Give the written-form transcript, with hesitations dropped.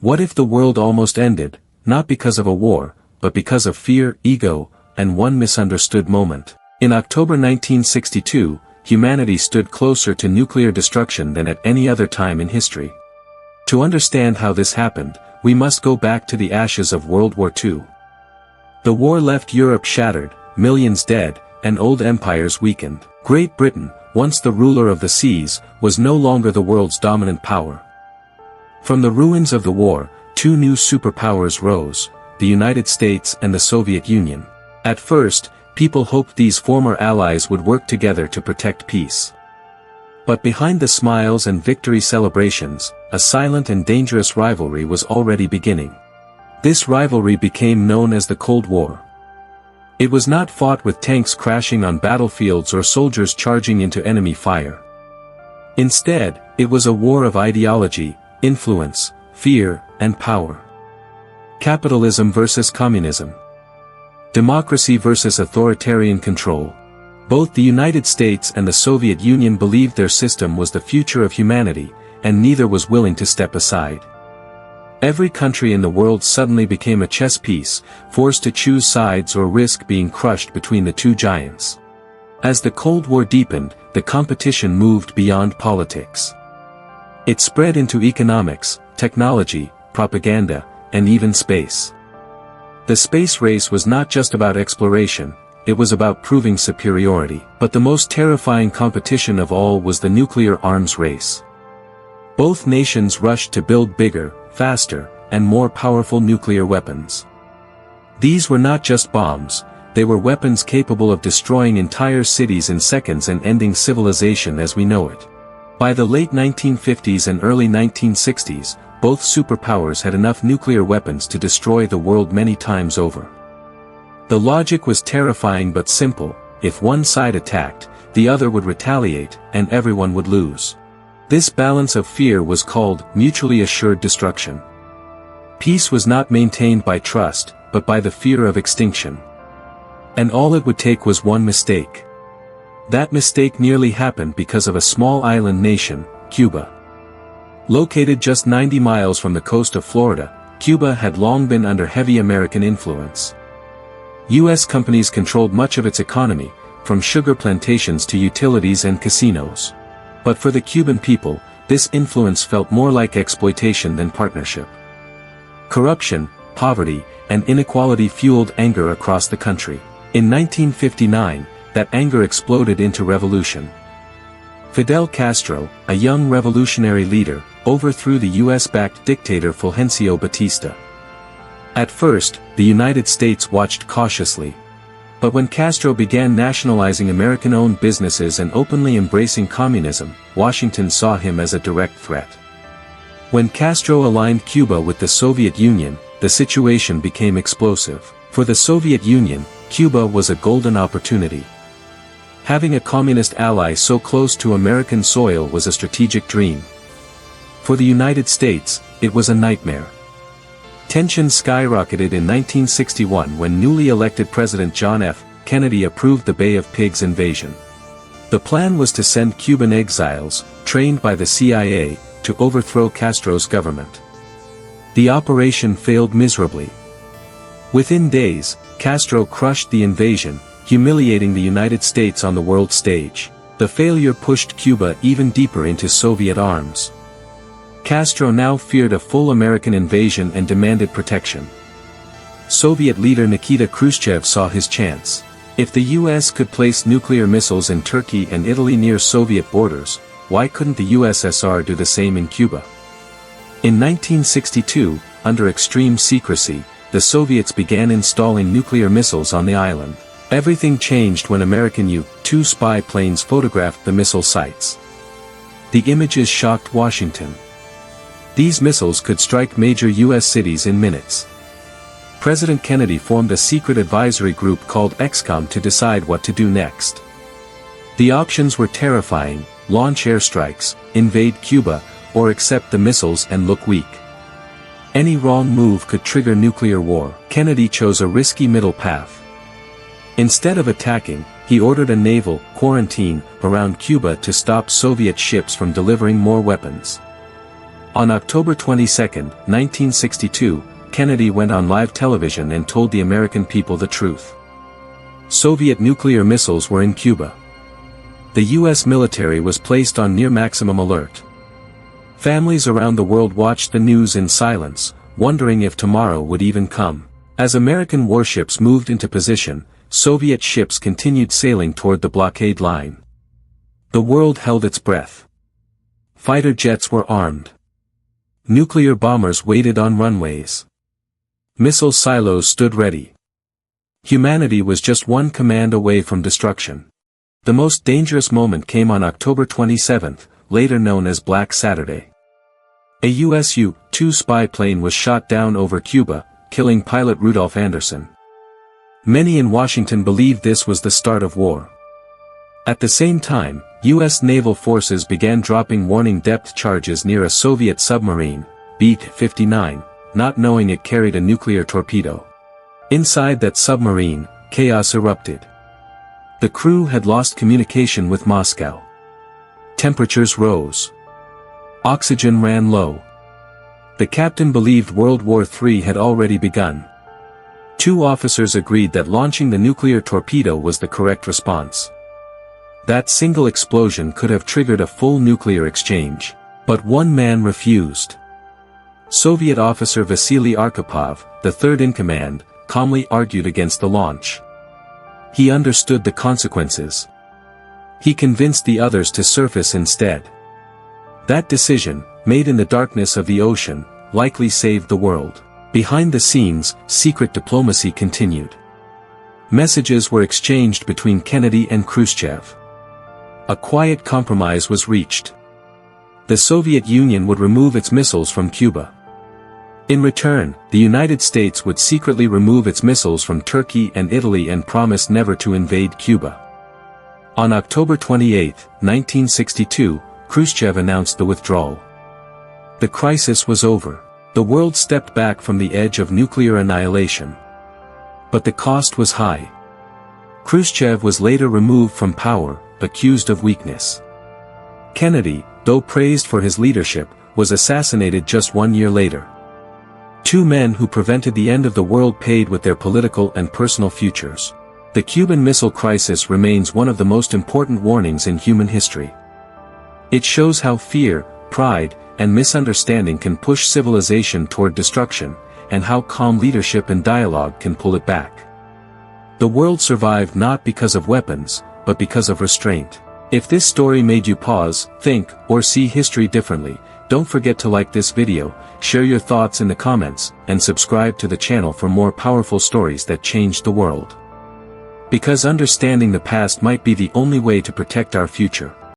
What if the world almost ended, not because of a war, but because of fear, ego, and one misunderstood moment? In October 1962, humanity stood closer to nuclear destruction than at any other time in history. To understand how this happened, we must go back to the ashes of World War II. The war left Europe shattered, millions dead, and old empires weakened. Great Britain, once the ruler of the seas, was no longer the world's dominant power. From the ruins of the war, two new superpowers rose, the United States and the Soviet Union. At first, people hoped these former allies would work together to protect peace. But behind the smiles and victory celebrations, a silent and dangerous rivalry was already beginning. This rivalry became known as the Cold War. It was not fought with tanks crashing on battlefields or soldiers charging into enemy fire. Instead, it was a war of ideology, influence, fear, and power. Capitalism versus communism. Democracy versus authoritarian control. Both the United States and the Soviet Union believed their system was the future of humanity, and neither was willing to step aside. Every country in the world suddenly became a chess piece, forced to choose sides or risk being crushed between the two giants. As the Cold War deepened, the competition moved beyond politics. It spread into economics, technology, propaganda, and even space. The space race was not just about exploration, it was about proving superiority. But the most terrifying competition of all was the nuclear arms race. Both nations rushed to build bigger, faster, and more powerful nuclear weapons. These were not just bombs, they were weapons capable of destroying entire cities in seconds and ending civilization as we know it. By the late 1950s and early 1960s, both superpowers had enough nuclear weapons to destroy the world many times over. The logic was terrifying but simple: if one side attacked, the other would retaliate, and everyone would lose. This balance of fear was called mutually assured destruction. Peace was not maintained by trust, but by the fear of extinction. And all it would take was one mistake. That mistake nearly happened because of a small island nation, Cuba. Located just 90 miles from the coast of Florida, Cuba had long been under heavy American influence. U.S. companies controlled much of its economy, from sugar plantations to utilities and casinos. But for the Cuban people, this influence felt more like exploitation than partnership. Corruption, poverty, and inequality fueled anger across the country. In 1959, that anger exploded into revolution. Fidel Castro, a young revolutionary leader, overthrew the US-backed dictator Fulgencio Batista. At first, the United States watched cautiously. But when Castro began nationalizing American-owned businesses and openly embracing communism, Washington saw him as a direct threat. When Castro aligned Cuba with the Soviet Union, the situation became explosive. For the Soviet Union, Cuba was a golden opportunity. Having a communist ally so close to American soil was a strategic dream. For the United States, it was a nightmare. Tensions skyrocketed in 1961 when newly elected President John F. Kennedy approved the Bay of Pigs invasion. The plan was to send Cuban exiles, trained by the CIA, to overthrow Castro's government. The operation failed miserably. Within days, Castro crushed the invasion, humiliating the United States on the world stage. The failure pushed Cuba even deeper into Soviet arms. Castro now feared a full American invasion and demanded protection. Soviet leader Nikita Khrushchev saw his chance. If the US could place nuclear missiles in Turkey and Italy near Soviet borders, why couldn't the USSR do the same in Cuba? In 1962, under extreme secrecy, the Soviets began installing nuclear missiles on the island. Everything changed when American U-2 spy planes photographed the missile sites. The images shocked Washington. These missiles could strike major U.S. cities in minutes. President Kennedy formed a secret advisory group called XCOM to decide what to do next. The options were terrifying: launch airstrikes, invade Cuba, or accept the missiles and look weak. Any wrong move could trigger nuclear war. Kennedy chose a risky middle path. Instead of attacking, he ordered a naval quarantine around Cuba to stop Soviet ships from delivering more weapons. On October 22, 1962, Kennedy went on live television and told the American people the truth. Soviet nuclear missiles were in Cuba. The U.S. military was placed on near maximum alert. Families around the world watched the news in silence, wondering if tomorrow would even come. As American warships moved into position, Soviet ships continued sailing toward the blockade line. The world held its breath. Fighter jets were armed. Nuclear bombers waited on runways. Missile silos stood ready. Humanity was just one command away from destruction. The most dangerous moment came on October 27, later known as Black Saturday. A U.S. U-2 spy plane was shot down over Cuba, killing pilot Rudolph Anderson. Many in Washington believed this was the start of war. At the same time, U.S. naval forces began dropping warning depth charges near a Soviet submarine, B-59, not knowing it carried a nuclear torpedo. Inside that submarine, chaos erupted. The crew had lost communication with Moscow. Temperatures rose. Oxygen ran low. The captain believed World War III had already begun. 2 officers agreed that launching the nuclear torpedo was the correct response. That single explosion could have triggered a full nuclear exchange. But one man refused. Soviet officer Vasili, the third in command, calmly argued against the launch. He understood the consequences. He convinced the others to surface instead. That decision, made in the darkness of the ocean, likely saved the world. Behind the scenes, secret diplomacy continued. Messages were exchanged between Kennedy and Khrushchev. A quiet compromise was reached. The Soviet Union would remove its missiles from Cuba. In return, the United States would secretly remove its missiles from Turkey and Italy and promise never to invade Cuba. On October 28, 1962, Khrushchev announced the withdrawal. The crisis was over. The world stepped back from the edge of nuclear annihilation. But the cost was high. Khrushchev was later removed from power, accused of weakness. Kennedy, though praised for his leadership, was assassinated just 1 year later. 2 men who prevented the end of the world paid with their political and personal futures. The Cuban Missile Crisis remains one of the most important warnings in human history. It shows how fear, pride, and misunderstanding can push civilization toward destruction, and how calm leadership and dialogue can pull it back. The world survived not because of weapons, but because of restraint. If this story made you pause, think, or see history differently, don't forget to like this video, share your thoughts in the comments, and subscribe to the channel for more powerful stories that changed the world. Because understanding the past might be the only way to protect our future.